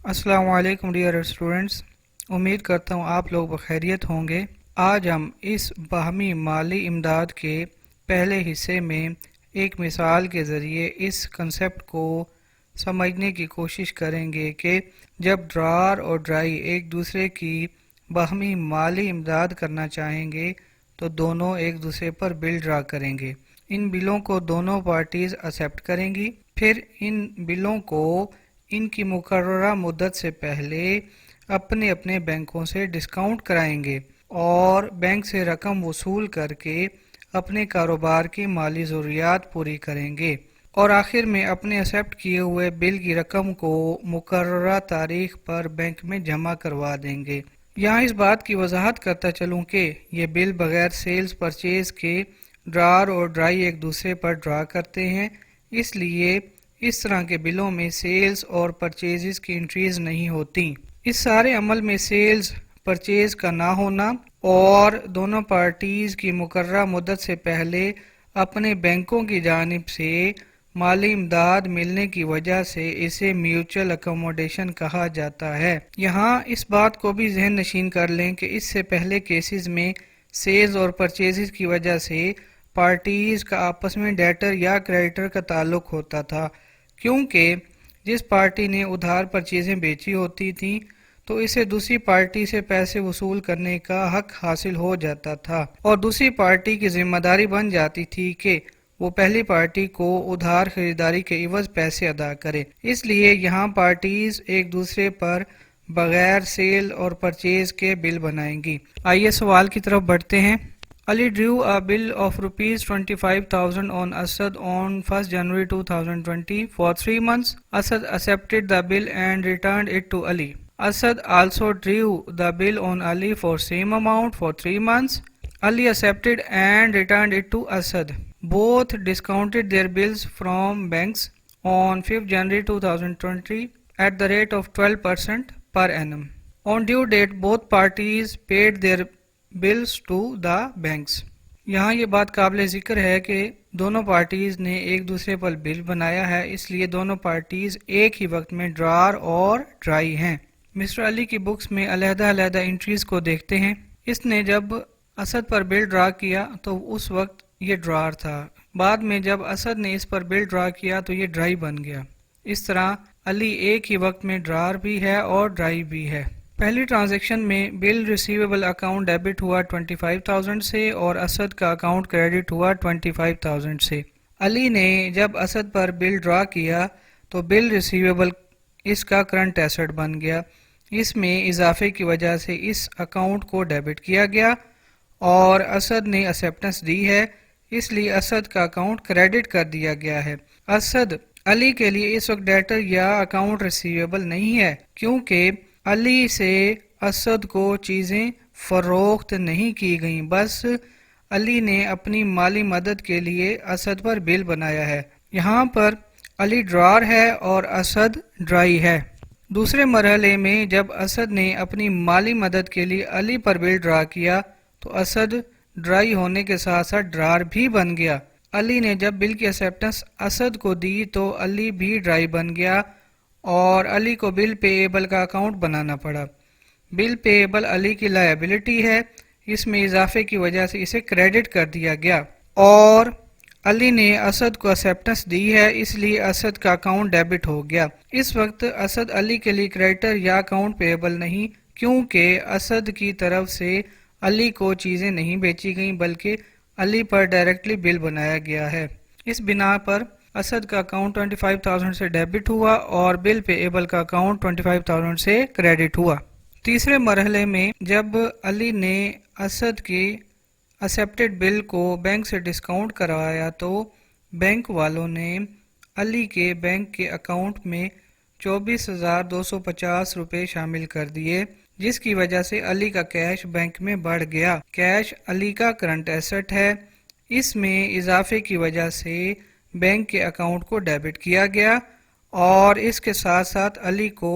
अस्सलाम वालेकुम dear students. उम्मीद करता हूँ आप लोग बखैरियत होंगे। आज हम इस बाहमी माली इमदाद के पहले हिस्से में एक मिसाल के ज़रिए इस कंसेप्ट को समझने की कोशिश करेंगे कि जब ड्रार और ड्राई एक दूसरे की बाहमी माली इमदाद करना चाहेंगे तो दोनों एक दूसरे पर बिल ड्रा करेंगे। इन बिलों को दोनों पार्टीज एक्सेप्ट करेंगी। फिर इन बिलों को इनकी मुकर्ररा मुद्दत से पहले अपने अपने बैंकों से डिस्काउंट कराएंगे और बैंक से रकम वसूल करके अपने कारोबार की माली ज़रूरियात पूरी करेंगे और आखिर में अपने एक्सेप्ट किए हुए बिल की रकम को मुकर्ररा तारीख पर बैंक में जमा करवा देंगे। यहाँ इस बात की वजाहत करता चलूँ कि ये बिल बगैर सेल्स परचेज के ड्रार और ड्राई एक दूसरे पर ड्रा करते हैं, इसलिए इस तरह के बिलों में सेल्स और परचेजेस की एंट्रीज नहीं होती। इस सारे अमल में सेल्स परचेज का ना होना और दोनों पार्टीज की मुकर्ररा मुद्दत से पहले अपने बैंकों की जानिब से माली इमदाद मिलने की वजह से इसे म्यूचुअल अकोमोडेशन कहा जाता है। यहाँ इस बात को भी जहन नशीन कर लें कि इससे पहले केसेस में सेल्स और परचेजेस की वजह से पार्टीज का आपस में डेटर या क्रेडिटर का ताल्लुक होता था, क्योंकि जिस पार्टी ने उधार पर चीज़ें बेची होती थी तो इसे दूसरी पार्टी से पैसे वसूल करने का हक हासिल हो जाता था और दूसरी पार्टी की जिम्मेदारी बन जाती थी कि वो पहली पार्टी को उधार खरीदारी के इवज पैसे अदा करे। इसलिए यहाँ पार्टीज एक दूसरे पर बगैर सेल और परचेज के बिल बनाएंगी। आइए सवाल की तरफ बढ़ते हैं। Ali drew a bill of rupees 25,000 on Asad on 1st January 2020 for 3 months. Asad accepted the bill and returned it to Ali. Asad also drew the bill on Ali for same amount for 3 months. Ali accepted and returned it to Asad. Both discounted their bills from banks on 5th January 2020 at the rate of 12% per annum. On due date, both parties paid their bills to the banks. यहाँ ये बात काबिल ज़िक्र है कि दोनों parties ने एक दूसरे पर बिल बनाया है, इसलिए दोनों पार्टीज़ एक ही वक्त में ड्रार और ड्राई हैं। मिस्टर अली की बुक्स में अलहदा एंट्रीज़ को देखते हैं। इसने जब असद पर बिल ड्रा किया तो उस वक्त ये ड्रार था। बाद में जब असद ने इस पर बिल ड्रा किया तो ये ड्राई बन गया। इस तरह अली एक ही वक्त में ड्रार भी है और ड्राई भी है। पहली ट्रांजैक्शन में बिल रिसीवेबल अकाउंट डेबिट हुआ 25,000 से और असद का अकाउंट क्रेडिट हुआ 25,000 से। अली ने जब असद पर बिल ड्रा किया तो बिल रिसीवेबल इसका करंट एसेट बन गया। इसमें इजाफे की वजह से इस अकाउंट को डेबिट किया गया और असद ने एक्सेप्टेंस दी है, इसलिए असद का अकाउंट क्रेडिट कर दिया गया है। असद अली के लिए इस वक्त डेटर या अकाउंट रिसीवेबल नहीं है, क्योंकि अली से असद को चीज़ें फ़रोख्त नहीं की गई, बस अली ने अपनी माली मदद के लिए असद पर बिल बनाया है। यहाँ पर अली ड्रार है और असद ड्राई है। दूसरे मरहले में जब असद ने अपनी माली मदद के लिए अली पर बिल ड्रा किया तो असद ड्राई होने के साथ साथ ड्रार भी बन गया। अली ने जब बिल की एक्सेप्टेंस असद को दी तो अली भी ड्राई बन गया और अली को बिल पेएबल का अकाउंट बनाना पड़ा। बिल पेएबल अली की लायबिलिटी है, इसमें इजाफे की वजह से इसे क्रेडिट कर दिया गया और अली ने असद को एक्सेप्टेंस दी है, इसलिए असद का अकाउंट डेबिट हो गया। इस वक्त असद अली के लिए क्रेडिटर या अकाउंट पेएबल नहीं, क्योंकि असद की तरफ से अली को चीज़ें नहीं बेची गई बल्कि अली पर डायरेक्टली बिल बनाया गया है। इस बिना पर असद का अकाउंट 25,000 से डेबिट हुआ और बिल पेएबल का अकाउंट 25,000 से क्रेडिट हुआ। तीसरे मरहले में जब अली ने असद के एक्सेप्टेड बिल को बैंक से डिस्काउंट करवाया तो बैंक वालों ने अली के बैंक के अकाउंट में 24,250 रुपये शामिल कर दिए, जिसकी वजह से अली का कैश बैंक में बढ़ गया। कैश अली का करंट एसेट है, इसमें इजाफे की वजह से बैंक के अकाउंट को डेबिट किया गया और इसके साथ साथ अली को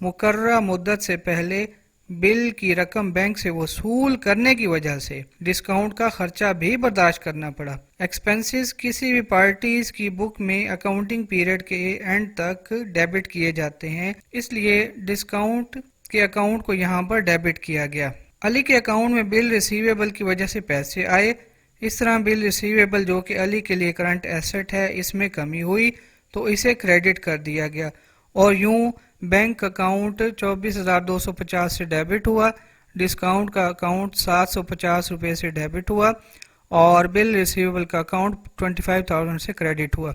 मुकर्ररा मुद्दत से पहले بل کی رقم بینک سے وصول کرنے کی وجہ سے ڈسکاؤنٹ کا خرچہ بھی برداشت کرنا پڑا۔ ایکسپنسز کسی بھی پارٹیز کی بک میں اکاؤنٹنگ پیریڈ کے اینڈ تک ڈیبٹ کیے جاتے ہیں، اس لیے ڈسکاؤنٹ کے اکاؤنٹ کو یہاں پر ڈیبٹ کیا گیا۔ علی کے اکاؤنٹ میں بل ریسیویبل کی وجہ سے پیسے آئے، اس طرح بل ریسیویبل جو کہ علی کے لیے کرنٹ ایسٹ ہے اس میں کمی ہوئی تو اسے کریڈٹ کر دیا گیا، اور یوں بینک اکاؤنٹ 24,250 سے ڈیبٹ ہوا، ڈسکاؤنٹ کا اکاؤنٹ 750 روپے سے ڈیبٹ ہوا، اور بل ریسیویبل کا اکاؤنٹ 25,000 سے کریڈٹ ہوا۔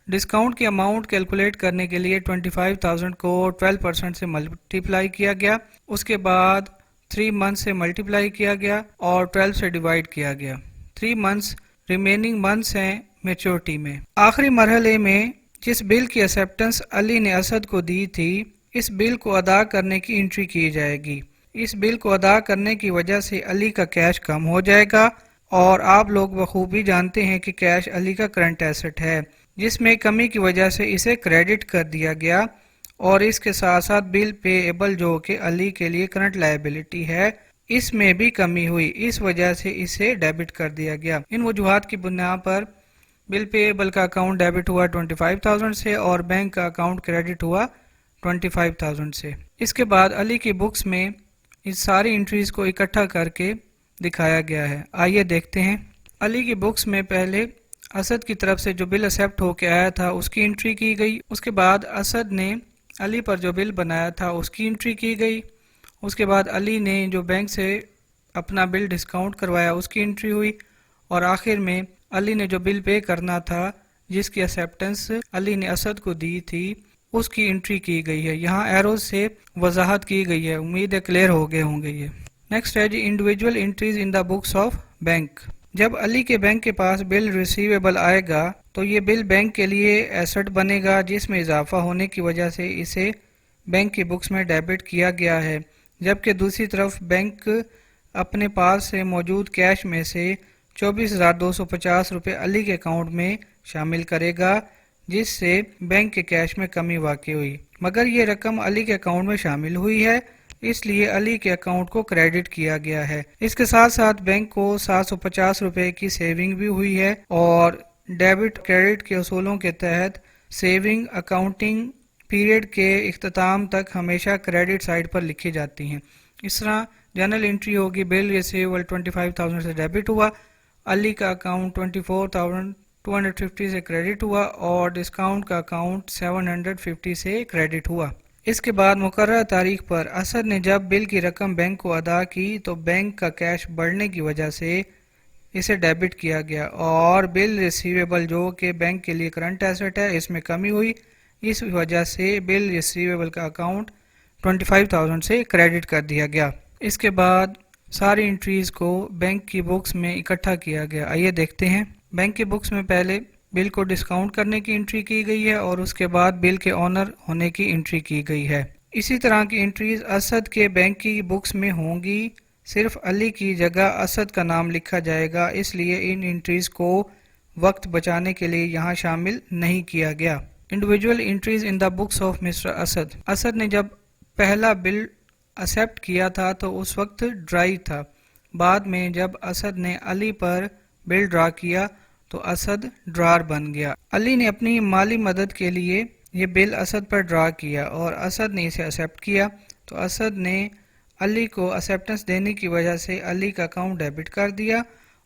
ڈسکاؤنٹ کی اماؤنٹ کیلکولیٹ کرنے کے لیے 25,000 کو 12% سے ملٹیپلائی کیا گیا، اس کے بعد 3 منتھ سے ملٹیپلائی کیا گیا اور 12 سے ڈیوائڈ کیا گیا۔ 3 منتھس ریمیننگ منتھس ہیں میچورٹی میں۔ آخری مرحلے میں جس بل کی ایکسیپٹنس علی نے اسد کو دی تھی، اس بل کو ادا کرنے کی انٹری کی جائے گی۔ اس بل کو ادا کرنے کی وجہ سے علی کا کیش کم ہو جائے گا، اور آپ لوگ بخوبی جانتے ہیں کہ کیش علی کا کرنٹ ایسٹ ہے، جس میں کمی کی وجہ سے اسے کریڈٹ کر دیا گیا، اور اس کے ساتھ ساتھ بل پے ایبل جو کہ علی کے لیے کرنٹ لائبلٹی ہے اس میں بھی کمی ہوئی، اس وجہ سے اسے ڈیبٹ کر دیا گیا۔ ان وجوہات کی بنیاد پر بل پے ایبل کا اکاؤنٹ ڈیبٹ ہوا 25,000 سے اور بینک کا اکاؤنٹ کریڈٹ ہوا 25,000 سے۔ اس کے بعد علی کی بکس میں اس ساری انٹریز کو اکٹھا کر کے دکھایا گیا ہے۔ آئیے دیکھتے ہیں۔ علی کی بکس میں پہلے اسد کی طرف سے جو بل ایکسیپٹ ہو کے آیا تھا اس کی انٹری کی گئی، اس کے بعد اسد نے علی پر جو بل بنایا تھا اس کی انٹری کی گئی، اس کے بعد علی نے جو بینک سے اپنا بل ڈسکاؤنٹ کروایا اس کی انٹری ہوئی، اور آخر میں علی نے جو بل پے کرنا تھا جس کی ایکسیپٹنس علی نے اسد کو دی تھی اس کی انٹری کی گئی ہے۔ یہاں ایروز سے وضاحت کی گئی ہے، امید ہے کلیئر ہو گئے ہوں گے یہ۔ نیکسٹ ہے جی individual entries in the books of bank. جب علی کے بینک کے پاس بل ریسیویبل آئے گا تو یہ بل بینک کے لیے ایسٹ بنے گا، جس میں اضافہ ہونے کی وجہ سے اسے بینک کی بکس میں ڈیبٹ کیا گیا ہے، جبکہ دوسری طرف بینک اپنے پاس سے موجود کیش میں سے 24,250 روپے علی کے اکاؤنٹ میں شامل کرے گا، جس سے بینک کے کیش میں کمی واقع ہوئی، مگر یہ رقم علی کے اکاؤنٹ میں شامل ہوئی ہے اس لیے علی کے اکاؤنٹ کو کریڈٹ کیا گیا ہے۔ اس کے ساتھ ساتھ بینک کو 750 روپے کی سیونگ بھی ہوئی ہے، اور ڈیبٹ کریڈٹ کے اصولوں کے تحت سیونگ اکاؤنٹنگ پیریڈ کے اختتام تک ہمیشہ کریڈٹ سائڈ پر لکھی جاتی ہیں۔ اس طرح جنرل انٹری ہوگی بل ریسیویبل 25,000 سے ڈیبٹ ہوا، علی کا اکاؤنٹ 24,250 سے کریڈٹ ہوا، اور ڈسکاؤنٹ کا اکاؤنٹ 750 سے کریڈٹ ہوا۔ اس کے بعد مقررہ تاریخ پر اسد نے جب بل کی رقم بینک کو ادا کی تو بینک کا کیش بڑھنے کی وجہ سے اسے ڈیبٹ کیا گیا، اور بل ریسیویبل جو کہ بینک کے لیے کرنٹ ایسٹ ہے اس میں کمی ہوئی، اس وجہ سے بل ریسیویبل کا اکاؤنٹ 25,000 سے کریڈٹ کر دیا گیا۔ اس کے بعد ساری انٹریز کو بینک کی بکس میں اکٹھا کیا گیا۔ آئیے دیکھتے ہیں۔ بینک کی بکس میں پہلے بل کو ڈسکاؤنٹ کرنے کی انٹری کی گئی ہے، اور اس کے بعد بل کے اونر ہونے کی انٹری کی گئی ہے۔ اسی طرح کی انٹریز اسد کے بینک کی بکس میں ہوں گی، صرف علی کی جگہ اسد کا نام لکھا جائے گا، اس لیے ان انٹریز کو وقت بچانے کے لیے یہاں شامل نہیں کیا گیا۔ Individual entries in the books of mister Asad. Asad نے جب پہلا بل ایکسیپٹ کیا تھا تو اس وقت ڈرائی تھا، بعد میں جب اسد نے علی پر بل ڈرا کیا تو اسد ڈرار بن گیا۔ علی نے اپنی مالی مدد کے لیے یہ بل اسد پر ڈرا کیا اور اسد نے اسے ایکسیپٹ کیا، تو اسد نے علی کو ایکسیپٹنس دینے کی وجہ سے علی کا اکاؤنٹ ڈیبٹ کر دیا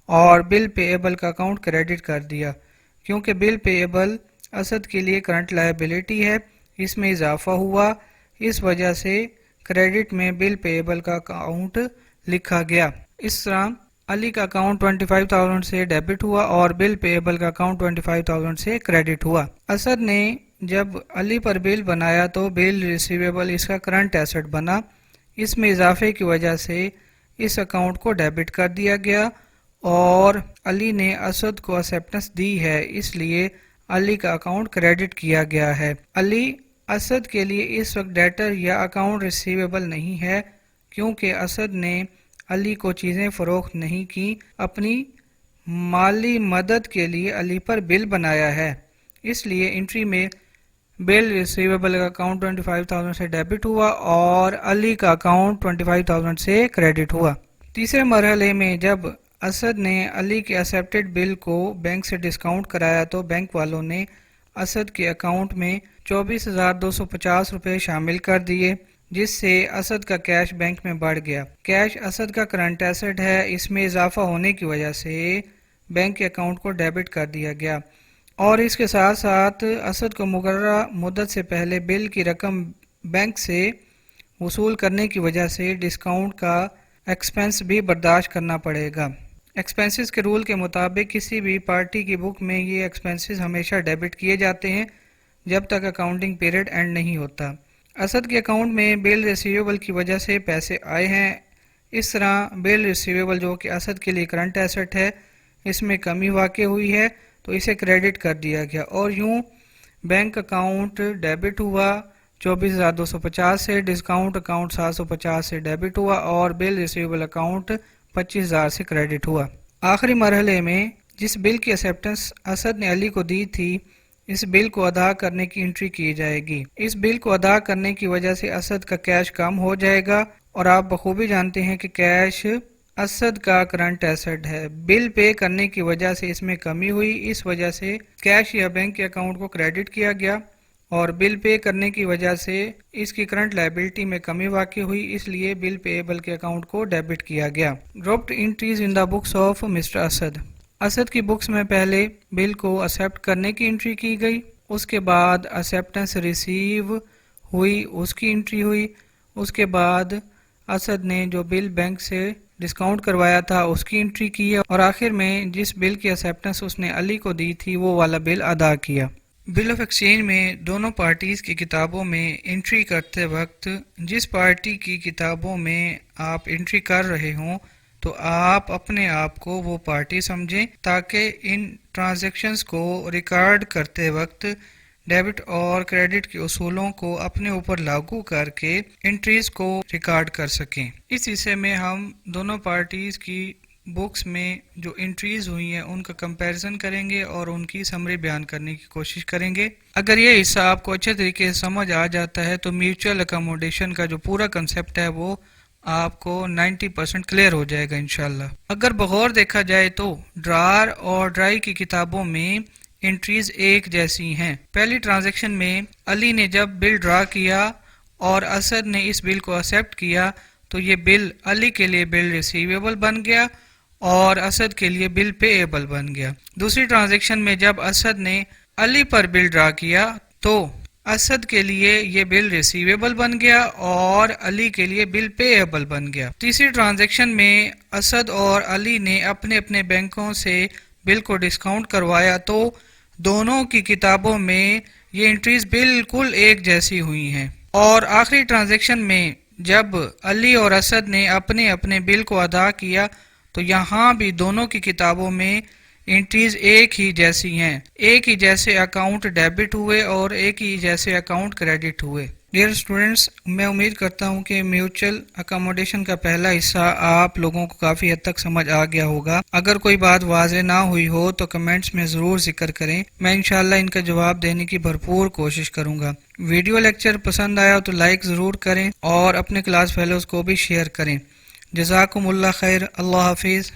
اور بل پے ایبل کا اکاؤنٹ کریڈٹ کر دیا، کیونکہ بل پے ایبل اسد کے لیے کرنٹ لائبلٹی ہے، اس میں اضافہ ہوا، اس وجہ سے کریڈٹ میں بل پے ایبل کا اکاؤنٹ لکھا گیا۔ اس طرح علی کا اکاؤنٹ 25,000 سے ڈیبٹ ہوا اور بل پے ایبل کا اکاؤنٹ 25,000 سے کریڈٹ ہوا۔ اسد نے جب علی پر بل بنایا تو بل ریسیویبل اس کا کرنٹ ایسٹ بنا، اس میں اضافے کی وجہ سے اس اکاؤنٹ کو ڈیبٹ کر دیا گیا اور علی نے اسد کو ایکسیپٹنس دی ہے، اس لیے علی کا اکاؤنٹ کریڈٹ کیا گیا ہے۔ علی اسد کے لیے اس وقت ڈیٹر یا اکاؤنٹ ریسیویبل نہیں ہے، کیونکہ اسد نے علی کو چیزیں فروخت نہیں کی، اپنی مالی مدد کے لیے علی پر بل بنایا ہے، اس لیے انٹری میں बिल रिसीवेबल का अकाउंट 25,000 से डेबिट हुआ और अली का अकाउंट 25,000 से क्रेडिट हुआ। तीसरे मरहले में जब असद ने अली के एक्सेप्टेड बिल को बैंक से डिस्काउंट कराया तो बैंक वालों ने असद के अकाउंट में 24,250 रुपये शामिल कर दिए, जिससे असद का कैश बैंक में बढ़ गया। कैश असद का करंट एसेट है, इसमें इजाफा होने की वजह से बैंक के अकाउंट को डेबिट कर दिया गया और इसके साथ साथ असद को मुकर्ररा मुद्दत से पहले बिल की रकम बैंक से वसूल करने की वजह से डिस्काउंट का एक्सपेंस भी बर्दाश्त करना पड़ेगा। एक्सपेंसेस के रूल के मुताबिक किसी भी पार्टी की बुक में ये एक्सपेंसेस हमेशा डेबिट किए जाते हैं जब तक अकाउंटिंग पीरियड एंड नहीं होता। असद के अकाउंट में बिल रिसीवेबल की वजह से पैसे आए हैं। इस तरह बिल रिसीवेबल जो कि असद के लिए करंट एसेट है, इसमें कमी वाक़ई हुई है तो इसे क्रेडिट कर दिया गया और यूं बैंक अकाउंट डेबिट हुआ 24,250 से, डिस्काउंट अकाउंट 750 से डेबिट हुआ और बिल रिसीवेबल अकाउंट 25,000 से क्रेडिट हुआ। आखिरी मरहले में जिस बिल की एक्सेप्टेंस असद ने अली को दी थी, इस बिल को अदा करने की एंट्री की जाएगी। इस बिल को अदा करने की वजह से असद का कैश कम हो जाएगा और आप बखूबी जानते हैं कि कैश असद का करंट एसेट है। बिल पे करने की वजह से इसमें कमी हुई, इस वजह से कैश या बैंक के अकाउंट को क्रेडिट किया गया और बिल पे करने की वजह से इसकी करंट लायबिलिटी में कमी वाक़ई हुई, इसलिए बिल पेएबल के अकाउंट को डेबिट किया गया। Dropped entries in the books of mister Asad. Asad की बुक्स में पहले बिल को एक्सेप्ट करने की एंट्री की गई, उसके बाद एक्सेप्टेंस रिसीव हुई, उसकी एंट्री हुई, उसके बाद असद ने जो बिल बैंक से डिस्काउंट करवाया था उसकी एंट्री की और आखिर में जिस बिल की एक्सेप्टेंस उसने अली को दी थी वो वाला बिल अदा किया। बिल ऑफ एक्सचेंज में दोनों पार्टीज की किताबों में एंट्री करते वक्त जिस पार्टी की किताबों में आप एंट्री कर रहे हों तो आप अपने आप को वो पार्टी समझें ताकि इन ट्रांजैक्शंस को रिकॉर्ड करते वक्त डेबिट और क्रेडिट के उसूलों को अपने ऊपर लागू करके एंट्रीज को रिकॉर्ड कर सकें। इस हिस्से में हम दोनों पार्टीज की बुक्स में जो एंट्रीज हुई हैं उनका कंपैरिजन करेंगे और उनकी समरी बयान करने की कोशिश करेंगे। अगर ये हिस्सा आपको अच्छे तरीके से समझ आ जाता है तो म्यूचुअल अकोमोडेशन का जो पूरा कंसेप्ट है वो आपको 90% क्लियर हो जाएगा इंशाल्लाह। अगर बगौर देखा जाए तो ड्रार और ड्राई की किताबों में एंट्रीज एक जैसी हैं। पहली ट्रांजैक्शन में अली ने जब बिल ड्रा किया और असद ने इस बिल को एक्सेप्ट किया तो ये बिल अली के लिए बिल रिसीवेबल बन गया और असद के लिए बिल पेएबल बन गया। दूसरी ट्रांजैक्शन में जब असद ने अली पर बिल ड्रा किया तो असद के लिए ये बिल रिसीवेबल बन गया और अली के लिए बिल पेएबल बन गया। तीसरी ट्रांजैक्शन में असद और अली ने अपने अपने बैंकों से बिल को डिस्काउंट करवाया तो दोनों की किताबों में ये एंट्रीज बिल्कुल एक जैसी हुई हैं। और आखिरी ट्रांजैक्शन में जब अली और असद ने अपने अपने बिल को अदा किया तो यहाँ भी दोनों की किताबों में एंट्रीज एक ही जैसी हैं, एक ही जैसे अकाउंट डेबिट हुए और एक ही जैसे अकाउंट क्रेडिट हुए। डियर स्टूडेंट्स, मैं उम्मीद करता हूँ कि म्यूचुअल अकोमोडेशन का पहला हिस्सा आप लोगों को काफ़ी हद तक समझ आ गया होगा। अगर कोई बात वाज़ेह ना हुई हो तो कमेंट्स में ज़रूर जिक्र करें, मैं इंशाल्लाह इनका जवाब देने की भरपूर कोशिश करूँगा। वीडियो लेक्चर पसंद आया तो लाइक ज़रूर करें और अपने क्लास फेलोज़ को भी शेयर करें। जज़ाकुमुल्लाह खैर। अल्लाह हाफिज़।